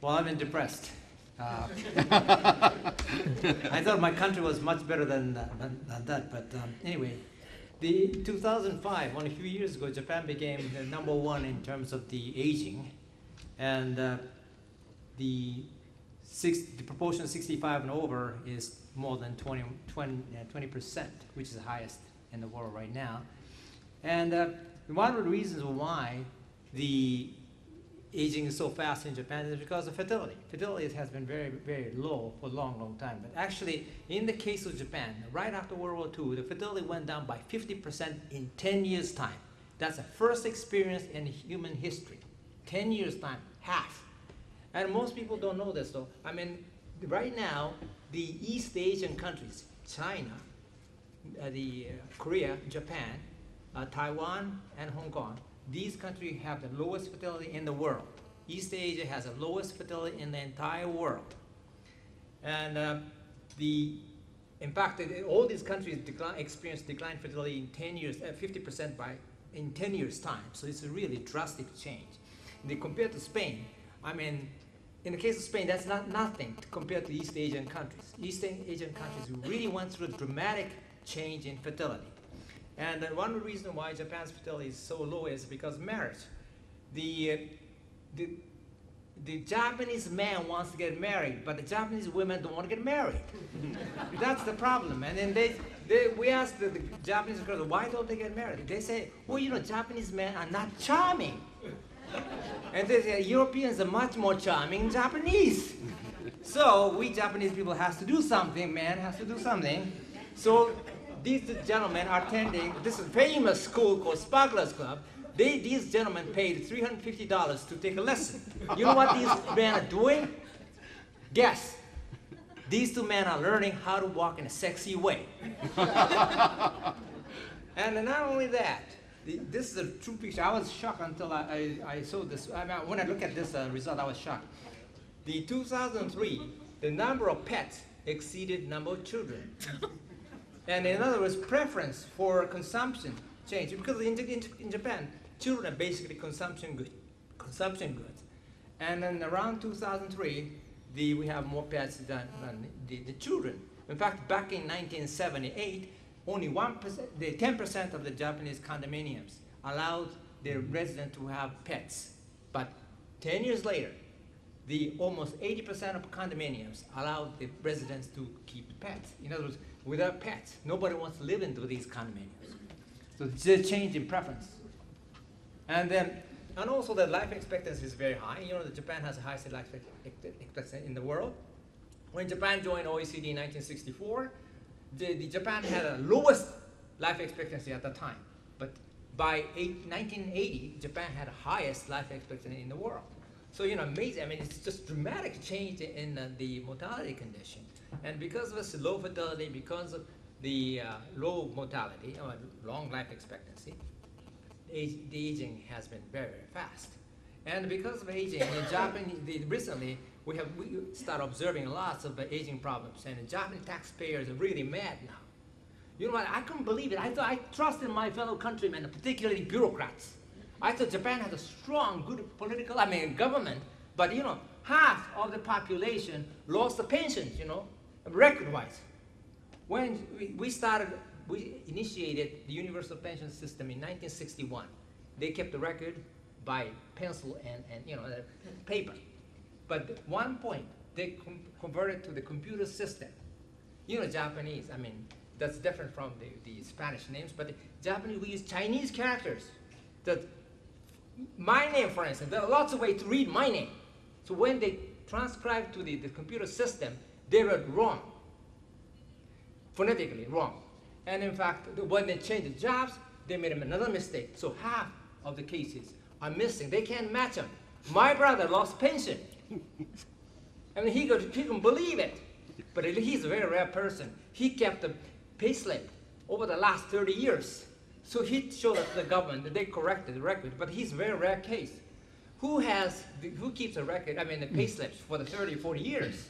Well, I'm depressed. I thought my country was much better than that, but anyway. The 2005, only a few years ago, Japan became the #1 in terms of the aging, and the proportion of 65 and over is more than 20%, which is the highest in the world right now. And one of the reasons why the aging is so fast in Japan is because of fertility. Fertility has been very, very low for a long, long time. But actually, in the case of Japan, right after World War II, the fertility went down by 50% in 10 years' time. That's the first experience in human history. 10 years' time, half. And most people don't know this, though. I mean, right now, the East Asian countries, China, Korea, Japan, Taiwan, and Hong Kong, these countries have the lowest fertility in the world. East Asia has the lowest fertility in the entire world. And in fact, all these countries experience decline fertility in 10 years, 50% in 10 years' time. So it's a really drastic change. Compared to Spain, I mean, in the case of Spain, that's nothing compared to East Asian countries. East Asian countries really went through a dramatic change in fertility. And one reason why Japan's fertility is so low is because of marriage. The Japanese man wants to get married, but the Japanese women don't want to get married. That's the problem. And then we asked the Japanese girls, why don't they get married? They say, well, you know, Japanese men are not charming. And they say, Europeans are much more charming than Japanese. So we Japanese people have to do something, man has to do something. So these gentlemen are attending this famous school called Sparklers Club. These gentlemen paid $350 to take a lesson. You know what these men are doing? Guess. These two men are learning how to walk in a sexy way. And not only that, this is a true picture. I was shocked until I saw this. I mean, when I look at this result, I was shocked. The 2003, the number of pets exceeded number of children. And in other words, preference for consumption changed. Because in Japan, children are basically consumption goods. And then around 2003, we have more pets than the children. In fact, back in 1978, only 10% of the Japanese condominiums allowed their residents to have pets. But 10 years later, almost 80% of condominiums allowed the residents to keep pets. In other words, without pets, nobody wants to live into these condominiums. So it's a change in preference. And also the life expectancy is very high. You know that Japan has the highest life expectancy in the world. When Japan joined OECD in 1964, Japan had the lowest life expectancy at the time. But by 1980, Japan had the highest life expectancy in the world. So, you know, amazing. I mean, it's just dramatic change in the mortality condition. And because of this low fertility, because of the low mortality, or long life expectancy, the aging has been very, very fast. And because of aging, in Japan, recently, we start observing lots of aging problems. And the Japanese taxpayers are really mad now. You know what? I couldn't believe it. I trusted my fellow countrymen, particularly bureaucrats. I thought Japan has a strong, good government. But, you know, half of the population lost the pensions, you know, record-wise. When we initiated the universal pension system in 1961. They kept the record by pencil and you know, paper. But at one point, they converted to the computer system. You know, Japanese, I mean, that's different from the Spanish names, but the Japanese, we use Chinese characters. My name, for instance, there are lots of ways to read my name. So when they transcribed to the computer system, they were wrong, phonetically wrong. And in fact, when they changed the jobs, they made another mistake. So half of the cases are missing. They can't match them. My brother lost pension. I mean, he couldn't believe it. But he's a very rare person. He kept the payslip over the last 30 years. So he showed us the government that they corrected the record. But he's a very rare case. Who keeps a record, I mean, the payslips for the 30, 40 years?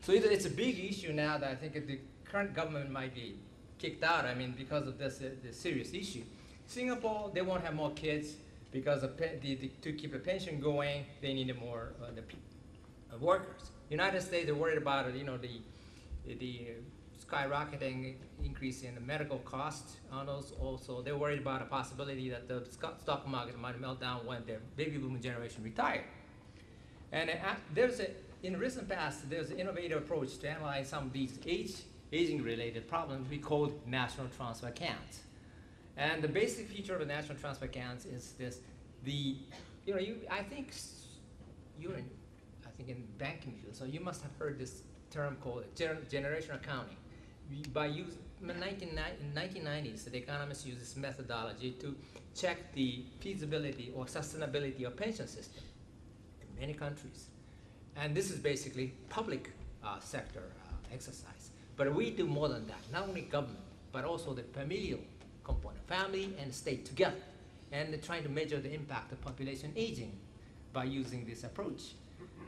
So it's a big issue now that I think the current government might be kicked out, I mean, because of this serious issue. Singapore, they won't have more kids because to keep the pension going, they need more workers. United States, they're worried about, you know, the skyrocketing increase in the medical costs. And also, they're worried about a possibility that the stock market might melt down when the baby boom generation retire. And in recent past, there's an innovative approach to analyze some of these aging-related problems we call national transfer accounts. And the basic feature of a national transfer accounts is this: I think in banking field, so you must have heard this term called generational accounting. In the 1990s, the economists used this methodology to check the feasibility or sustainability of pension system in many countries. And this is basically public sector exercise. But we do more than that, not only government, but also the familial component, family and state together. And they're trying to measure the impact of population aging by using this approach.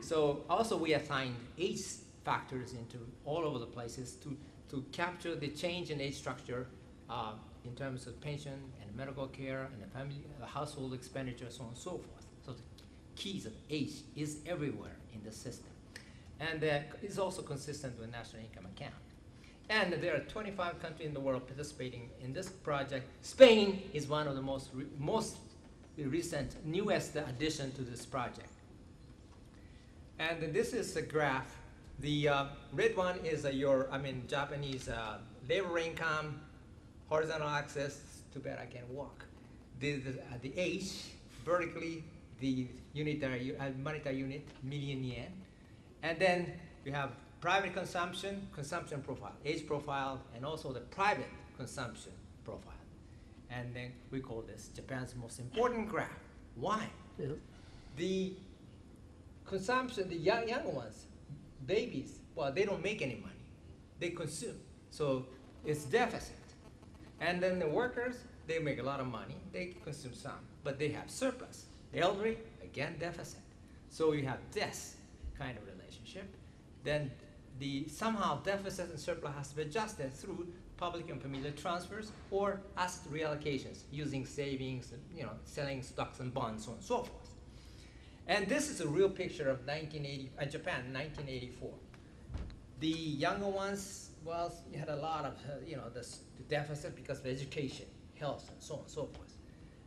So also we assigned age factors into all over the places to capture the change in age structure in terms of pension and medical care and the family, household expenditure, so on and so forth. So the keys of age is everywhere in the system. And it's also consistent with national income account. And there are 25 countries in the world participating in this project. Spain is one of the most recent, newest addition to this project. And this is a graph. The red one is Japanese labor income, horizontal axis. Too bad I can't walk. The age, vertically, the monetary unit, million yen. And then we have private consumption profile, age profile, and also the private consumption profile. And then we call this Japan's most important graph. Why? Yeah. The consumption, the younger ones, babies, well, they don't make any money. They consume. So it's deficit. And then the workers, they make a lot of money. They consume some, but they have surplus. The elderly, again, deficit. So you have this kind of relationship. Then somehow deficit and surplus has to be adjusted through public and familial transfers or asset reallocations using savings, and, selling stocks and bonds, so on and so forth. And this is a real picture of Japan, 1984. The younger ones, well, you had a lot of, the deficit because of education, health, and so on and so forth.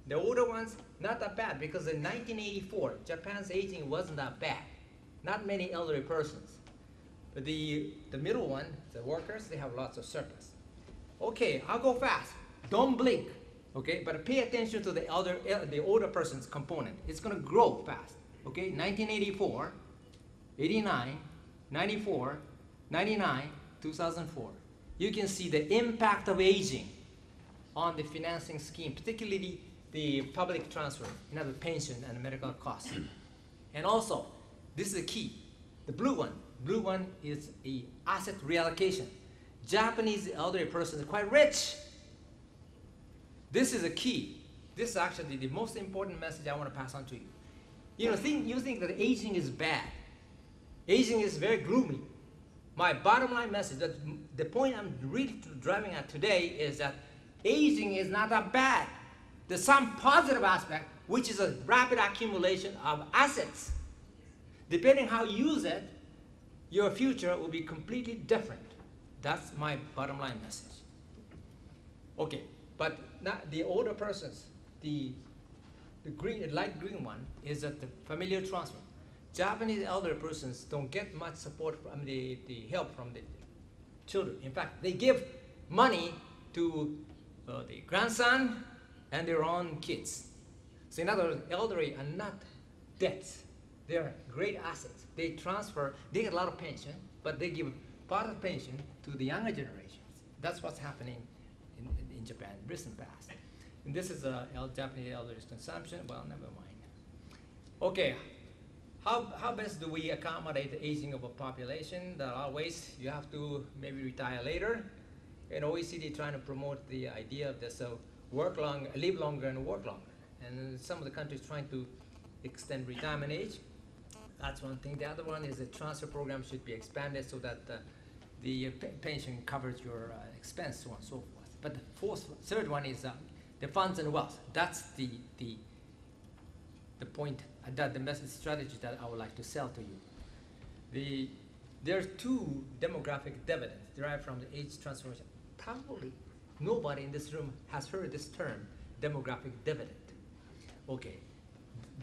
The older ones, not that bad, because in 1984, Japan's aging wasn't that bad. Not many elderly persons. But the middle one, the workers, they have lots of surplus. Okay, I'll go fast. Don't blink, okay? But pay attention to the older person's component. It's going to grow fast, okay? 1984, 89, 94, 99, 2004. You can see the impact of aging on the financing scheme, particularly the public transfer, pension and medical costs. And also, this is the key, the blue one. Blue one is a asset reallocation. Japanese elderly persons are quite rich. This is a key. This is actually the most important message I want to pass on to you. You think that aging is bad. Aging is very gloomy. My bottom line message, the point I'm really driving at today is that aging is not that bad. There's some positive aspect, which is a rapid accumulation of assets. Depending how you use it, your future will be completely different. That's my bottom line message. Okay, but not the older persons, the light green one is that the familial transfer. Japanese elder persons don't get much support from the help from the children. In fact, they give money to the grandson and their own kids. So in other words, elderly are not debts. They are great assets. They transfer, they get a lot of pension, but they give part of pension to the younger generations. That's what's happening in Japan, recent past. And this is Japanese elder's consumption. Well, never mind. Okay, how best do we accommodate the aging of a population? There are ways. You have to maybe retire later. And OECD trying to promote the idea of this live longer and work longer. And some of the countries trying to extend retirement age. That's one thing. The other one is the transfer program should be expanded so that the pension covers your expense, so on and so forth. But the third one is the funds and wealth. That's the point, the message strategy that I would like to sell to you. There are two demographic dividends derived from the age transformation. Probably nobody in this room has heard this term, demographic dividend. Okay,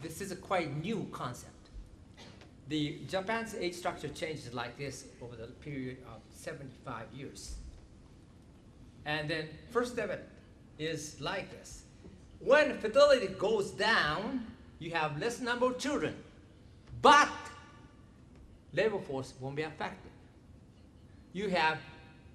this is a quite new concept. Japan's age structure changes like this over the period of 75 years. And then first dividend is like this. When fertility goes down, you have less number of children, but labor force won't be affected. You have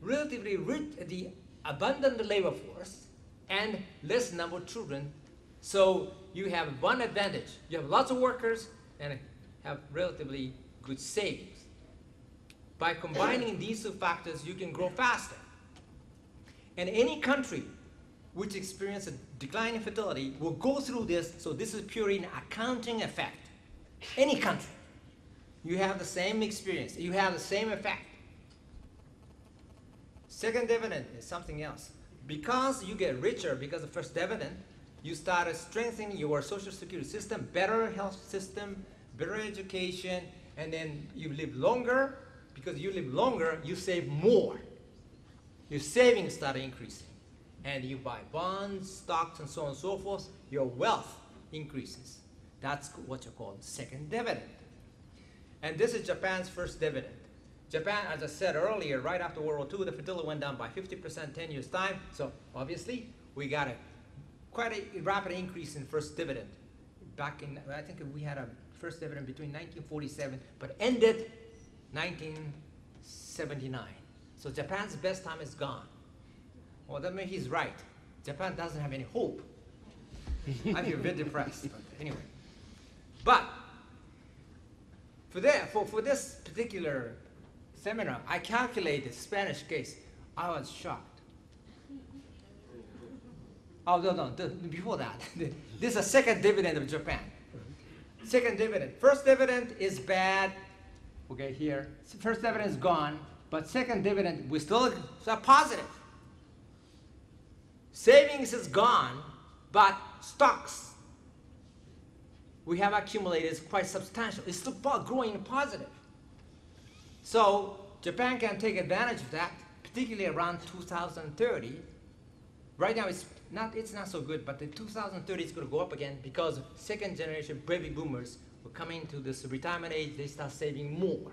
relatively the abundant labor force and less number of children, so you have one advantage. You have lots of workers and have relatively good savings. By combining these two factors, you can grow faster. And any country which experiences a decline in fertility will go through this, so this is purely an accounting effect. Any country, you have the same experience, you have the same effect. Second dividend is something else. Because you get richer because of first dividend, you start strengthening your social security system, better health system, better education, and then you live longer. Because you live longer, you save more. Your savings start increasing. And you buy bonds, stocks, and so on and so forth. Your wealth increases. That's what you call second dividend. And this is Japan's first dividend. Japan, as I said earlier, right after World War II, the fertility went down by 50% 10 years' time. So obviously, we got quite a rapid increase in first dividend. Back in, I think we had a first dividend between 1947, but ended 1979. So Japan's best time is gone. Well, that means he's right. Japan doesn't have any hope. I feel a bit depressed, but anyway. But for this particular seminar, I calculated Spanish case. I was shocked. Oh, no, before that. This is a second dividend of Japan. Second dividend. First dividend is bad. Okay, here. First dividend is gone, but second dividend, we still are positive. Savings is gone, but stocks we have accumulated is quite substantial. It's still growing positive. So Japan can take advantage of that, particularly around 2030. Right now it's not so good, but in 2030 it's going to go up again because second generation baby boomers will come into this retirement age, they start saving more.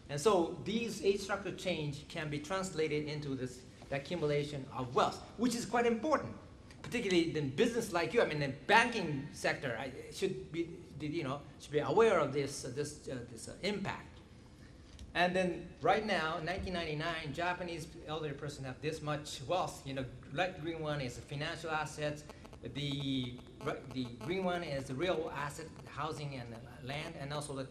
And so these age structure change can be translated into this accumulation of wealth, which is quite important, particularly in business like you. I mean, the banking sector should be aware of this impact. And then right now, 1999, Japanese elderly person have this much wealth. Light green one is financial assets. The green one is the real asset, housing and land, and also the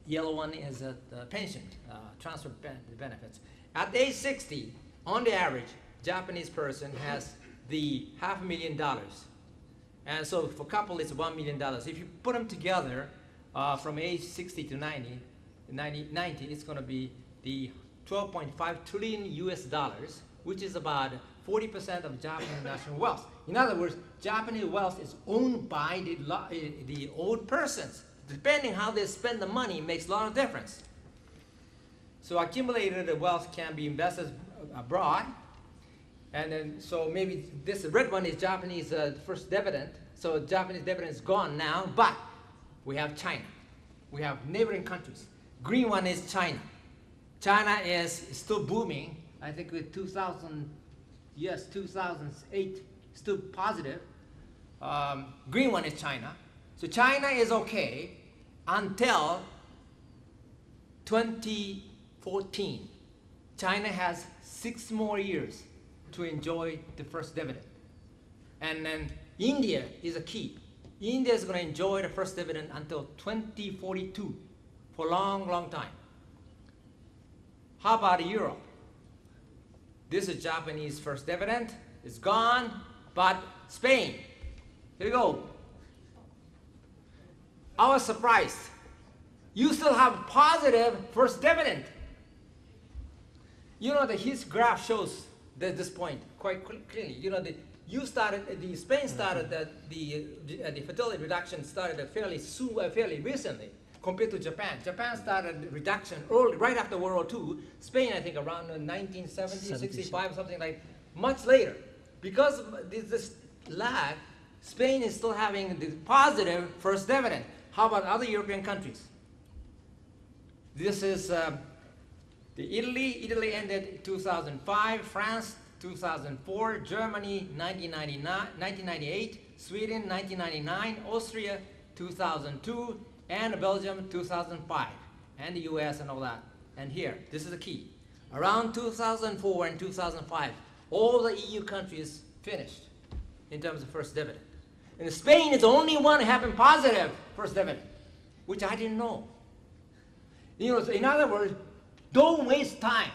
yellow one is the pension, transfer benefits. At age 60, on the average, Japanese person has the $500,000. And so for couple, it's $1 million. If you put them together from age 60 to 90, it's going to be the 12.5 trillion US dollars, which is about 40% of Japanese national wealth. In other words, Japanese wealth is owned by the old persons. Depending how they spend the money makes a lot of difference. So accumulated wealth can be invested abroad. And then, so maybe this red one is Japanese first dividend. So Japanese dividend is gone now, but we have China. We have neighboring countries. Green one is China. China is still booming. I think with 2008, still positive. Green one is China. So China is okay until 2014. China has 6 more years to enjoy the first dividend. And then India is a key. India is going to enjoy the first dividend until 2042 for a long, long time. How about Europe? This is Japanese first dividend. It's gone, but Spain, here we go. I was surprised. You still have positive first dividend. His graph shows this point quite clearly. Spain started the fertility reduction started fairly recently, compared to Japan. Japan started reduction early, right after World War II. Spain, I think, around 1970, 65, something like much later. Because of this lag, Spain is still having the positive first dividend. How about other European countries? This is the Italy. Italy ended 2005, France 2004, Germany 1998, Sweden 1999, Austria 2002, and Belgium 2005, and the US and all that. And here, this is the key. Around 2004 and 2005, all the EU countries finished in terms of first dividend. And Spain is the only one having positive first dividend, which I didn't know. You know, so in other words, don't waste time.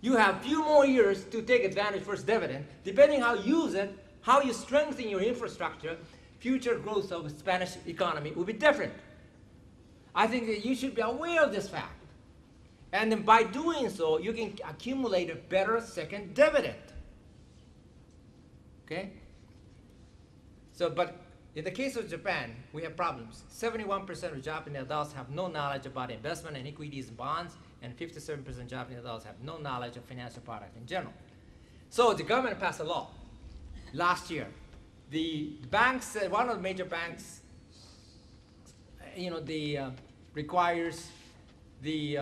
You have few more years to take advantage of first dividend. Depending how you use it, how you strengthen your infrastructure, future growth of the Spanish economy will be different. I think that you should be aware of this fact. And then by doing so, you can accumulate a better second dividend. Okay? So, but in the case of Japan, we have problems. 71% of Japanese adults have no knowledge about investment and equities and bonds, and 57% of Japanese adults have no knowledge of financial products in general. So the government passed a law last year. The banks, one of the major banks, requires the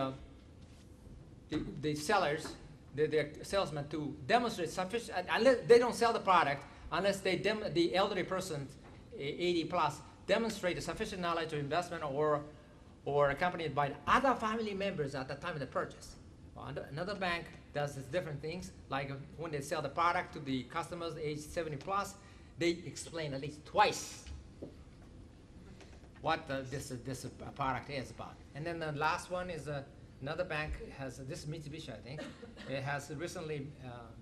sellers, the salesmen, to demonstrate sufficient, unless they don't sell the product, unless the elderly person, 80 plus, demonstrate a sufficient knowledge of investment or accompanied by other family members at the time of the purchase. Another bank does different things, like when they sell the product to the customers age 70 plus, they explain at least twice what this product is about. And then the last one is another bank has, this is Mitsubishi, I think. It has recently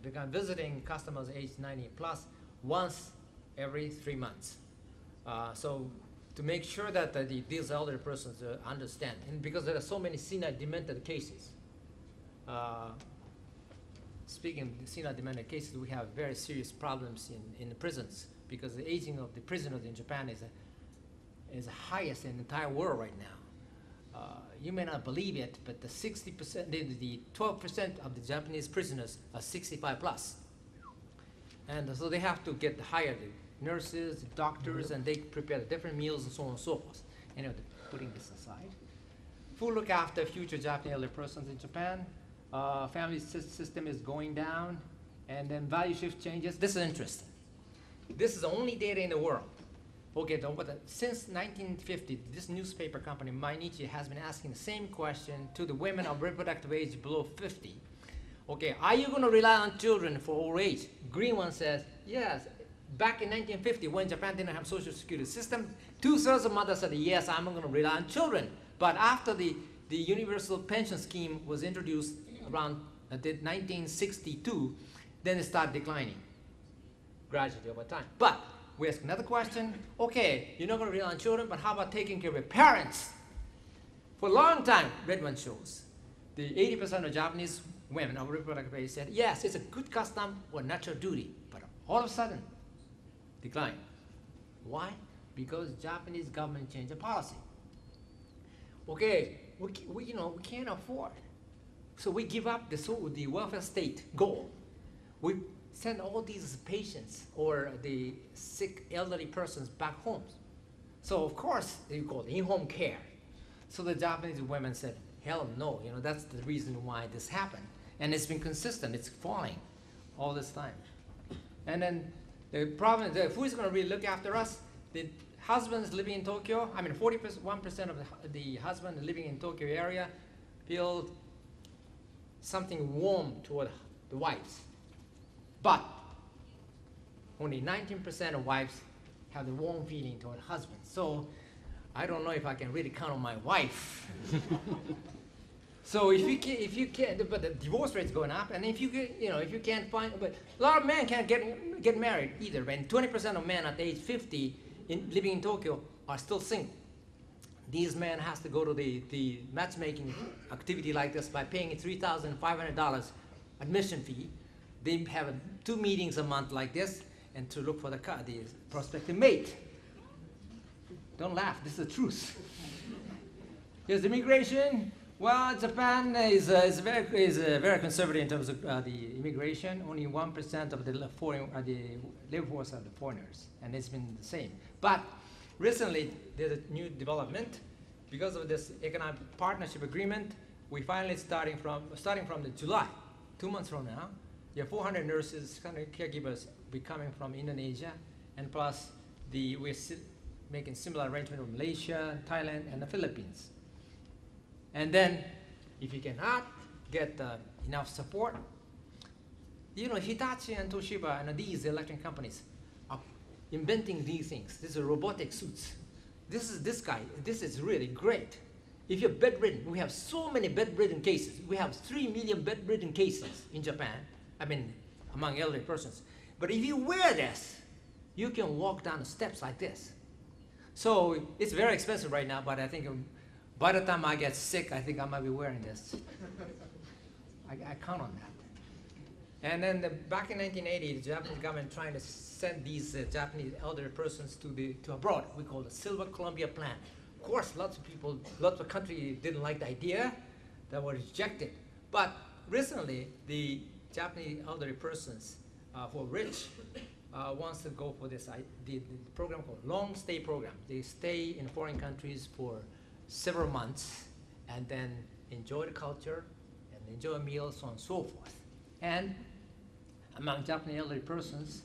begun visiting customers aged 90 plus once every 3 months. So to make sure that these elderly persons understand, and because there are so many senile demented cases. Speaking of senile demented cases, we have very serious problems in the prisons, because the aging of the prisoners in Japan is the highest in the entire world right now. You may not believe it, but the 60%, the 12% of the Japanese prisoners are 65 plus. And so they have to get hired nurses, doctors, and they prepare the different meals and so on and so forth. Anyway, putting this aside. Who look after future Japanese elderly persons in Japan? Family system is going down, and then value shift changes. This is interesting. This is the only data in the world. Okay, since 1950, this newspaper company, Inicia, has been asking the same question to the women of reproductive age below 50. Okay, are you going to rely on children for old age? Green one says, yes. Back in 1950, when Japan didn't have social security system, 2/3 of mothers said, yes, I'm going to rely on children. But after the universal pension scheme was introduced around 1962, then it started declining gradually over time. But we ask another question. Okay, you're not going to rely on children, but how about taking care of your parents? For a long time, Red One shows, the 80% of Japanese women of reproductive age said, yes, it's a good custom or natural duty, but all of a sudden, decline. Why? Because Japanese government changed the policy. Okay, we can't afford. So we give up the welfare state goal. We send all these patients or the sick elderly persons back home. So of course they call it in-home care. So the Japanese women said, hell no, that's the reason why this happened. And it's been consistent, it's falling all this time. And then the problem is, who is going to really look after us? The husbands living in Tokyo, 41% of the husbands living in Tokyo area feel something warm toward the wives. But only 19% of wives have the warm feeling toward husbands. So I don't know if I can really count on my wife. So if you can't, but the divorce rate's going up, and if you can't find, but a lot of men can't get married either. And 20% of men at age 50 living in Tokyo are still single. These men has to go to the matchmaking activity like this by paying $3,500 admission fee. They have 2 meetings a month like this, and to look for the prospective mate. Don't laugh, this is the truth. Here's immigration. Well, Japan is very conservative in terms of the immigration. Only 1% of the labor force are the foreigners, and it's been the same. But recently, there's a new development. Because of this economic partnership agreement, we finally starting from the July, 2 months from now, there are 400 nurses, 100 caregivers be coming from Indonesia, and plus we're making similar arrangement with Malaysia, Thailand, and the Philippines. And then, if you cannot get enough support, Hitachi and Toshiba and these electric companies are inventing these things. These are robotic suits. This is really great. If you're bedridden, we have so many bedridden cases. We have 3 million bedridden cases in Japan, among elderly persons. But if you wear this, you can walk down the steps like this. So it's very expensive right now, but I think by the time I get sick, I think I might be wearing this. I count on that. And then back in 1980, the Japanese government trying to send these Japanese elderly persons to abroad. We call it the Silver Columbia Plan. Of course, lots of countries didn't like the idea, that were rejected. But recently, the Japanese elderly persons who are rich wants to go for this the program called long stay program. They stay in foreign countries for several months and then enjoy the culture and enjoy meals, so on and so forth. And among Japanese elderly persons,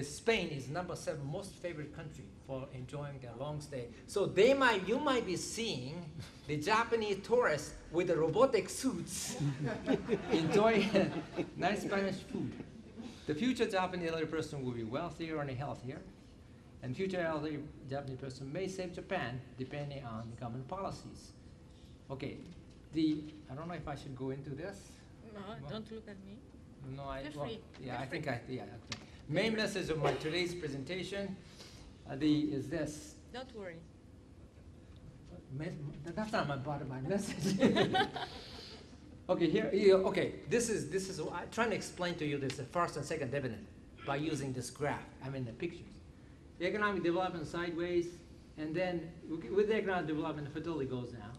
Spain is number 7 most favorite country for enjoying their long stay. So you might be seeing the Japanese tourists with the robotic suits enjoying nice Spanish food. The future Japanese elderly person will be wealthier and healthier, and future elderly Japanese person may save Japan depending on government policies. Okay, I don't know if I should go into this. No, don't look at me. No, You're free. Main message of my today's presentation is this. Don't worry. That's not my message. Okay, this is I'm trying to explain to you this first and second dividend by using this graph. The pictures. The economic development sideways, and then with the economic development, the fertility goes down,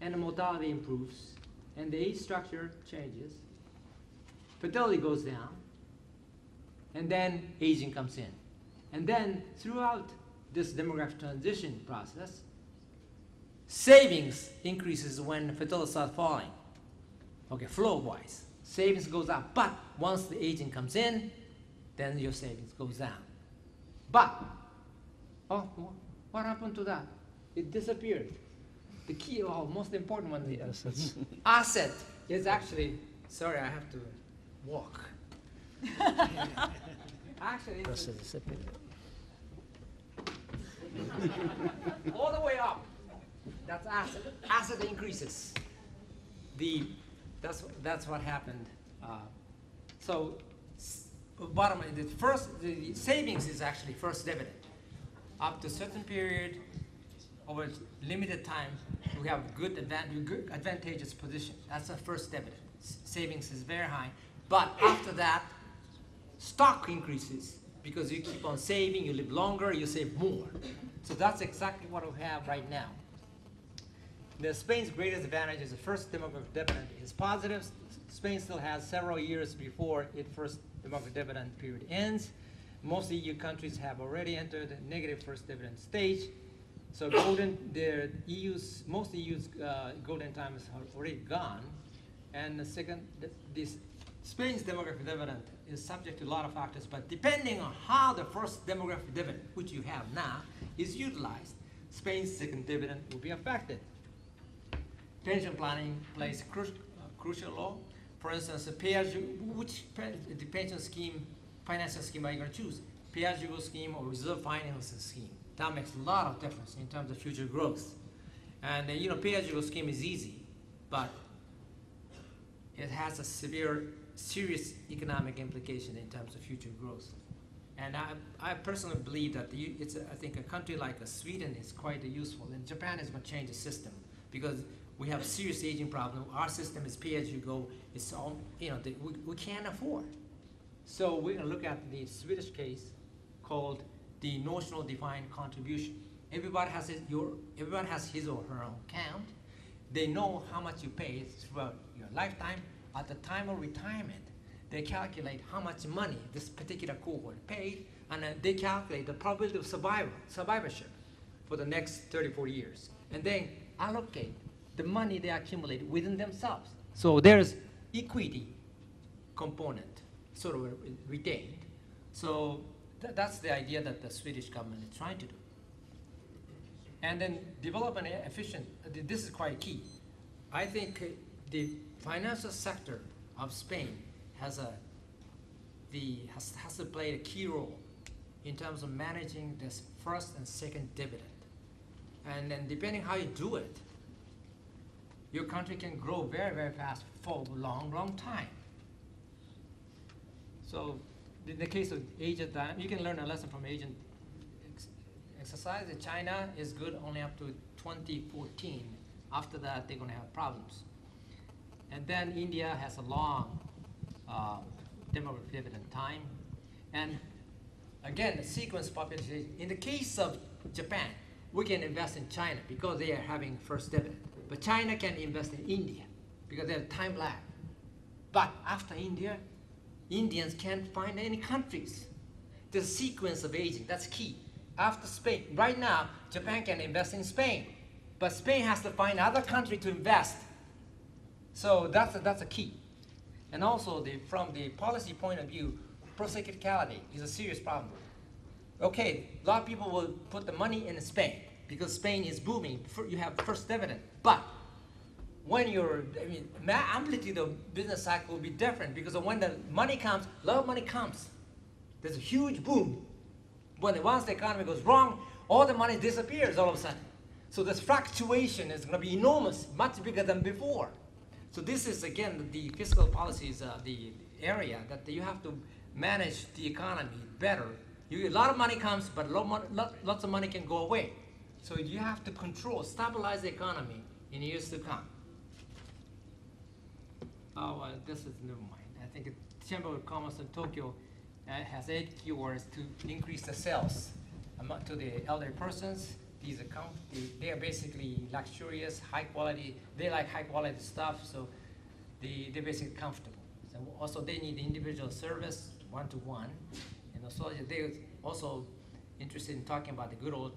and the mortality improves, and the age structure changes. Fertility goes down, and then aging comes in. And then throughout this demographic transition process, savings increases when fertility starts falling. Okay, flow-wise, savings goes up. But once the aging comes in, then your savings goes down. But, what happened to that? It disappeared. The key, most important one, the asset is actually, sorry, I have to walk. Actually, all the way up. That's asset. Asset increases. That's what happened. So, bottom line, the savings is actually first dividend. Up to a certain period, over limited time, we have good advantageous position. That's the first dividend. Savings is very high. But after that, stock increases because you keep on saving, you live longer, you save more. So that's exactly what we have right now. Spain's greatest advantage is the first demographic dividend is positive. Spain still has several years before its first demographic dividend period ends. Most EU countries have already entered the negative first dividend stage. So most EU's golden time is already gone. And the second, Spain's demographic dividend is subject to a lot of factors, but depending on how the first demographic dividend, which you have now, is utilized, Spain's second dividend will be affected. Pension planning plays a crucial role. For instance, which pension scheme, financial scheme are you going to choose? Pay-as-you-go scheme or reserve financing scheme? That makes a lot of difference in terms of future growth. And pay-as-you-go scheme is easy, but it has a serious economic implication in terms of future growth. And I personally believe that I think a country like Sweden is quite useful, and Japan is going to change the system because we have a serious aging problem. Our system is pay-as-you-go. It's all, we can't afford. So we're going to look at the Swedish case called the notional defined contribution. Everybody has his or her own account, they know how much you pay throughout your lifetime. At the time of retirement, they calculate how much money this particular cohort paid, and they calculate the probability of survivorship for the next 34 years, and then allocate the money they accumulate within themselves. So there's equity component sort of retained. So that's the idea that the Swedish government is trying to do. And then develop an efficient, this is quite key. I think the financial sector of Spain has to play a key role in terms of managing this first and second dividend. And then depending how you do it, your country can grow very, very fast for a long, long time. So in the case of agent, you can learn a lesson from agent exercise. China is good only up to 2014. After that, they're going to have problems. And then India has a long demographic dividend time. And again, the sequence population. In the case of Japan, we can invest in China because they are having first dividend. But China can invest in India because there's time lag. But after India, Indians can't find any countries. The sequence of aging, that's key. After Spain, right now, Japan can invest in Spain, but Spain has to find other country to invest. So that's a key. And also, from the policy point of view, procyclicality is a serious problem. Okay, a lot of people will put the money in Spain because Spain is booming. You have first dividend, but when amplitude of business cycle will be different because when the money comes, a lot of money comes. There's a huge boom. Once the economy goes wrong, all the money disappears all of a sudden. So this fluctuation is going to be enormous, much bigger than before. So this is, again, the fiscal policies, the area that you have to manage the economy better. A lot of money comes, but lots of money can go away. So you have to control, stabilize the economy in years to come. This is never mind. I think the Chamber of Commerce in Tokyo has 8 keywords to increase the sales to the elderly persons. They are basically luxurious, high quality. They like high quality stuff, so they're basically comfortable. So also they need individual service, one-to-one. And also they're also interested in talking about the good old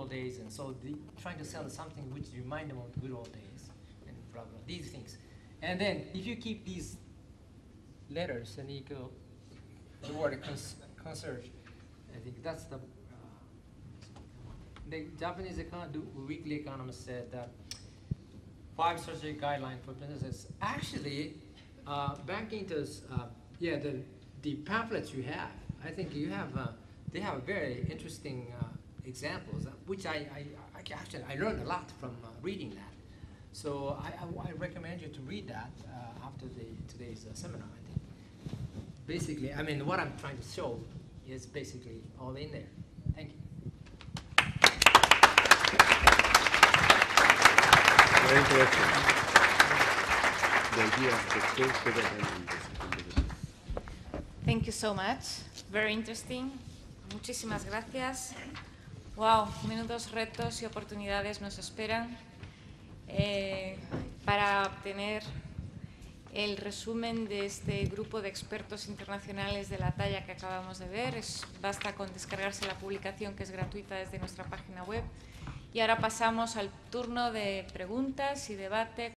days, and so they're trying to sell something which remind them of the good old days and blah blah, these things. And then if you keep these letters and you go the word concierge, I think that's the Japanese weekly economist said that 5 strategic guidelines for businesses. Actually, banking does, the pamphlets you have, I think you have, they have very interesting examples, which I learned a lot from reading that. So I recommend you to read that after today's seminar, I think. Basically, I mean, what I'm trying to show is basically all in there. Thank you. Very interesting. The idea of the first dividend and the second dividend. Thank you so much. Very interesting. Muchísimas gracias. Wow, menudos retos y oportunidades nos esperan. Para obtener el resumen de este grupo de expertos internacionales de la talla que acabamos de ver, basta con descargarse la publicación, que es gratuita desde nuestra página web. Y ahora pasamos al turno de preguntas y debate.